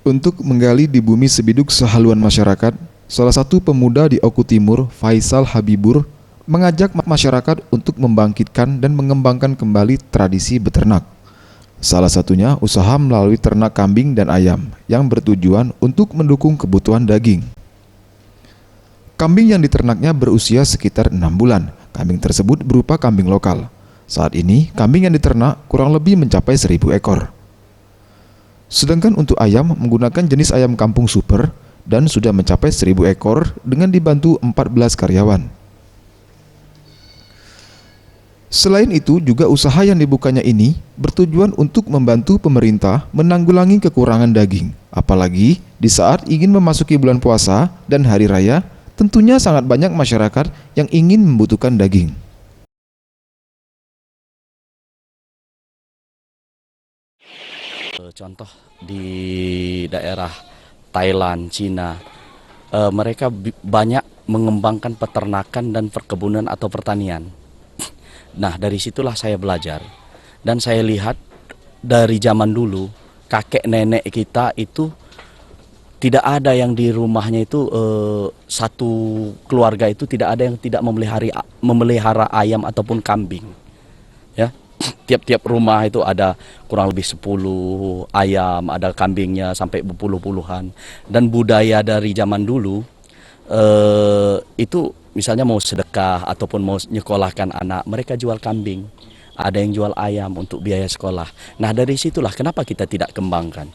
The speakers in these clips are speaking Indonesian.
Untuk menggali di bumi sebiduk sehaluan masyarakat, salah satu pemuda di Oku Timur, Faisal Habibur, mengajak masyarakat untuk membangkitkan dan mengembangkan kembali tradisi beternak. Salah satunya usaha melalui ternak kambing dan ayam yang bertujuan untuk mendukung kebutuhan daging. Kambing yang diternaknya berusia sekitar 6 bulan. Kambing tersebut berupa kambing lokal. Saat ini, kambing yang diternak kurang lebih mencapai 1.000 ekor. Sedangkan untuk ayam menggunakan jenis ayam kampung super dan sudah mencapai 1.000 ekor dengan dibantu 14 karyawan. Selain itu, juga usaha yang dibukanya ini bertujuan untuk membantu pemerintah menanggulangi kekurangan daging. Apalagi di saat ingin memasuki bulan puasa dan hari raya, tentunya sangat banyak masyarakat yang ingin membutuhkan daging. Contoh di daerah Thailand, Cina, mereka banyak mengembangkan peternakan dan perkebunan atau pertanian. Nah, dari situlah saya belajar dan saya lihat dari zaman dulu kakek nenek kita itu tidak ada yang di rumahnya itu satu keluarga itu tidak ada yang tidak memelihara ayam ataupun kambing. Ya. Tiap-tiap rumah itu ada kurang lebih 10 ayam, ada kambingnya sampai berpuluh-puluhan. Dan budaya dari zaman dulu itu misalnya mau sedekah ataupun mau nyekolahkan anak, mereka jual kambing. Ada yang jual ayam untuk biaya sekolah. Nah, dari situlah kenapa kita tidak kembangkan.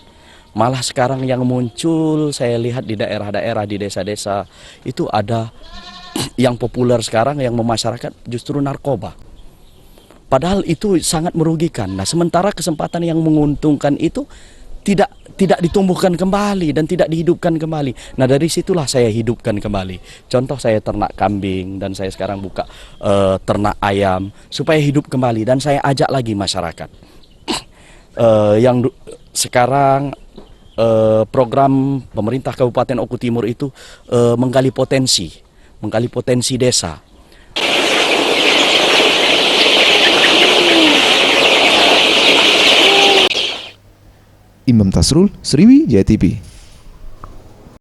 Malah sekarang yang muncul saya lihat di daerah-daerah, di desa-desa itu ada yang populer sekarang yang memasyarakat justru narkoba. Padahal itu sangat merugikan. Nah, sementara kesempatan yang menguntungkan itu tidak ditumbuhkan kembali dan tidak dihidupkan kembali. Nah, dari situlah saya hidupkan kembali. Contoh saya ternak kambing dan saya sekarang buka ternak ayam supaya hidup kembali dan saya ajak lagi masyarakat. Sekarang program pemerintah Kabupaten Oku Timur itu menggali potensi desa. Imam Tasrul, Sriwijaya TV.